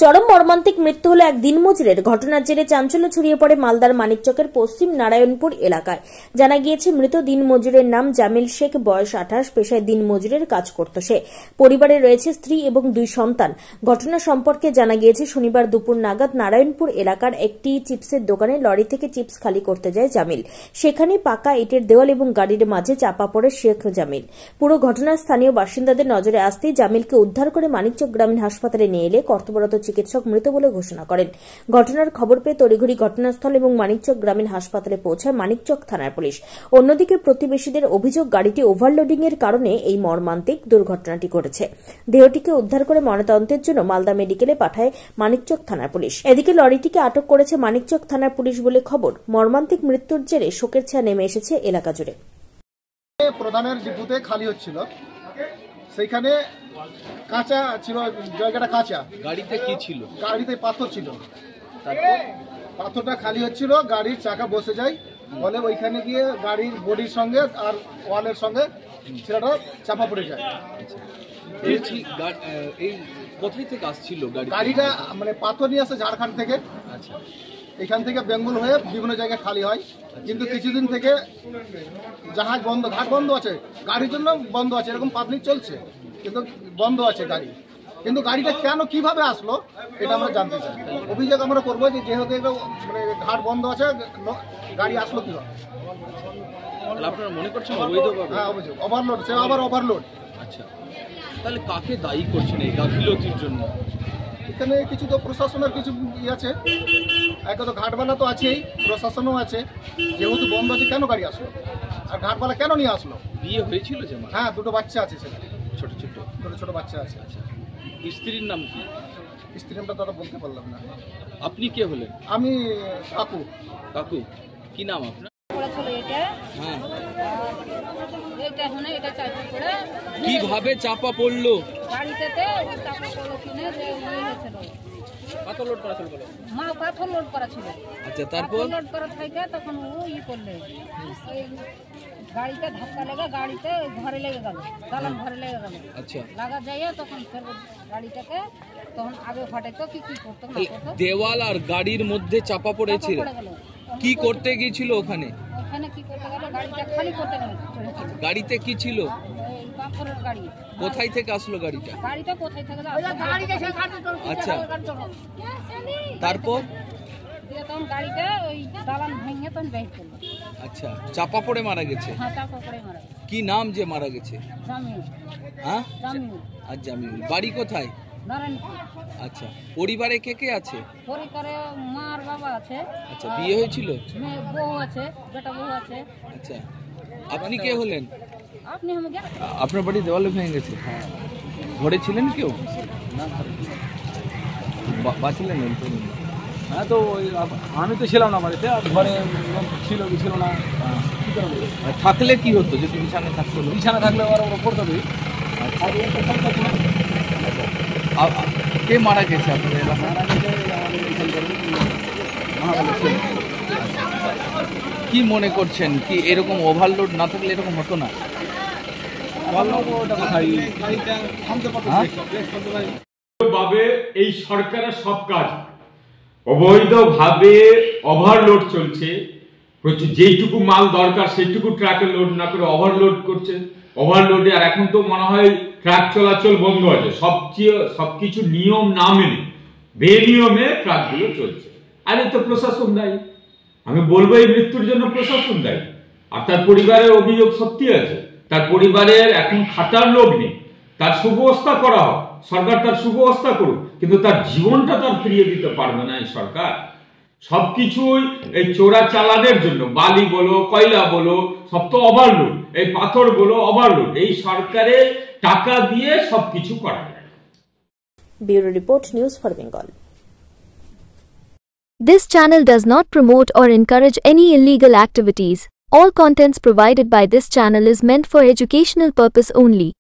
চরম মর্মান্তিক মৃত্যু হলো এক দিনমজুরের। ঘটনার জেরে চাঞ্চল্য ছড়িয়ে পড়ে মালদার মানিকচকের পশ্চিম নারায়ণপুর এলাকায়। জানা গিয়েছে, মৃত দিনমজুরের নাম জামিল শেখ, বয়স 28, পেশায় দিনমজুরের কাজ করত সে। পরিবারে রয়েছে স্ত্রী এবং 2 সন্তান। ঘটনা সম্পর্কে জানা গিয়েছে, শনিবার দুপুর নাগাদ নারায়ণপুর এলাকার একটি চিপসের দোকানে লরি থেকে চিপস খালি করতে যায় জামিল। সেখানে পাকা ইটের দেওয়াল এবং গাড়ির মাঝে চাপা পড়ে শেখ জামিল। পুরো ঘটনা স্থানীয় বাসিন্দাদের নজরে আসতেই জামিলকে উদ্ধার করে মানিকচক গ্রামীণ হাসপাতালে নিয়ে এলে কর্তব্যরত চিকিৎসক মৃত বলে ঘোষণা করেন। ঘটনার খবর পেয়ে তড়িঘড়ি ঘটনাস্থল এবং মানিকচক গ্রামীণ হাসপাতালে পৌঁছায় মানিকচক থানার পুলিশ। অন্যদিকে প্রতিবেশীদের অভিযোগ, গাড়িটি ওভারলোডিং এর কারণে এই মর্মান্তিক দুর্ঘটনাটি ঘটেছে। দেহটিকে উদ্ধার করে ময়নাতদন্তের জন্য মালদা মেডিকেলে পাঠায় মানিকচক থানার পুলিশ। এদিকে লরিটিকে আটক করেছে মানিকচক থানার পুলিশ বলে খবর। মর্মান্তিক মৃত্যুর জেরে শোকের ছায়া নেমে এসেছে এলাকা জুড়ে। প্রধানের ডিপুতে খালি হচ্ছিল, সেইখানে কাঁচা ছিল, জায়গাটা কাঁচা। গাড়িতে কি ছিল? গাড়িতে পাথর ছিল। পাথরটা খালি হচ্ছিল, গাড়ির চাকা বসে যায়, বলে ওইখানে গিয়ে গাড়ির বডির সঙ্গে আর ওয়ালের সঙ্গে সেটা চাপা পড়ে যায়। এই কোথায় থেকে আসছিল গাড়িটা? মানে পাথর নিয়ে আসে ঝাড়খণ্ড থেকে। আচ্ছা, এখান থেকে বেঙ্গল হয়ে বিভিন্ন জায়গায় খালি হয়, কিন্তু কিছুদিন থেকে জাহাজ বন্ধ, ঘাট বন্ধ আছে, গাড়ির জন্য বন্ধ আছে, এরকম পাবলিক চলছে, কিন্তু বন্ধ আছে গাড়ি। কিন্তু গাড়িটা কেন কিভাবে আসলো এটা আমরা জানতে চাই। অভিযোগ আমরা করবো যে যেহেতু মানে ঘাট বন্ধ আছে, গাড়ি আসলো কিভাবে? আপনারা মনে করছেন অবৈধভাবে? হ্যাঁ, অভিযোগ ওভারলোড, সে আবার ওভারলোড। আচ্ছা, তাহলে কাকে দায়ী করছেন এই গাফিলতির জন্য? এখানে কিছু তো প্রশাসনের কিছু আছে, এক তো ঘাটবালা তো আছেই, প্রশাসনও আছে। যেহেতু বন্ধ আছে, কেন গাড়ি আসলো আর ঘাটবালা কেন নিয়ে আসলো? বিয়ে হয়েছিল যে? হ্যাঁ, 2 বাচ্চা আছে, সেটা ছোট ছোট বাচ্চা আছে। আচ্ছা, স্ত্রীর নাম কি? স্ত্রীর নামটা দাদা বলতে পারলাম না। আপনি কে হলেন? আমি কাকু। কাকু, কি নাম আপনার? হ্যাঁ, কিভাবে চাপা পড়লো? গাড়িতে চাপা পড়লো কিনে যে হয়েছিল, পাথর লোড করা ছিল। পাথর লোড করা ছিল। আচ্ছা, তারপর লোড করা থেকে তখন ও করলে ওই গাড়িতে ধাক্কা লেগে গাড়িতে ঘরে লেগে গেল, দালান ঘরে লেগে গেল। আচ্ছা, লাগা যাইয়া তখন ফের গাড়িটাকে তখন আগে ফাটাইতো কি করতো না করতো, দেওয়াল আর গাড়ির মধ্যে চাপা পড়েছিল। কি করতে গিয়েছিল ওখানে? ওখানে কি করতে গেল, গাড়িটা খালি করতে গেল। গাড়িতে কি ছিল? পাথরের গাড়ি। কোথায় থেকে আসলো গাড়িটা? গাড়িটা কোথায় থেকে? আচ্ছা, তারপর তখন গাড়িটা ওই দালান ভেঙে তখন বের করলো। আচ্ছা, চাপা পড়ে মারা গেছে? হ্যাঁ, চাপা পড়ে মারা গেছে। কি নাম যে মারা গেছে? জামিল। হ্যাঁ, জামিল। আর জামিল বাড়ি কোথায়? নারায়ণপুর। আচ্ছা, পরিবারে কে কে আছে? পরিবারে মা আর বাবা আছে। আচ্ছা, বিয়ে হয়েছিল? মেয়ে বউ আছে, বেটা বউ আছে। আচ্ছা, আপনি কে হলেন? আপনি আমাকে? আপনার বাড়ি দেওয়ালে ভেঙে গেছে? হ্যাঁ। ঘরে ছিলেন কেউ? না, বাঁচলেন? হ্যাঁ, তো আমি তো ছিলাম না বাড়িতে, ঘরে ছিল কি ছিল না। থাকলে কি হতো যদি বিছানা থাকতো? বিছানা থাকলে ওরা পড়তে হবে। কে মারা গেছে আপনাদের এলাকায়? কি মনে করছেন, কি এরকম ওভারলোড না থাকলে এরকম হতো না? এই সরকারের সব কাজ অবৈধভাবে ওভারলোড চলছে। যেইটুকু মাল দরকার সেইটুকু ট্রাকে লোড না করে ওভারলোড করছে। ওভারলোডে আর এখন তো মনে হয় ট্রাক চলাচল বন্ধ আছে, সবকিছু নিয়ম না মেনে বেনিয়মে ট্রাকগুলো চলছে। আর এই তো প্রশাসন দায়ী। আমি বলবো এই মৃত্যুর জন্য প্রশাসন দায়ী। আর তার পরিবারের অভিযোগ সত্যি আছে, তার পরিবারের এখন খাটার লোক নেই, তার সুব্যবস্থা করা হোক, সরকার তার সুব্যবস্থা করুক, কিন্তু তার জীবনটা তার ফিরিয়ে দিতে পারবে না এই সরকার। সবকিছুই এই চোরা চালানের জন্য, বালি বলো, কয়লা বলো, সব তো ওভারলোড, এই পাথর বলো ওভারলোড, এই সরকারে টাকা দিয়ে সবকিছু করা যায়। Bureau report, news for Bengal. This channel does not promote or encourage any illegal activities. All contents provided by this channel is meant for educational purpose only.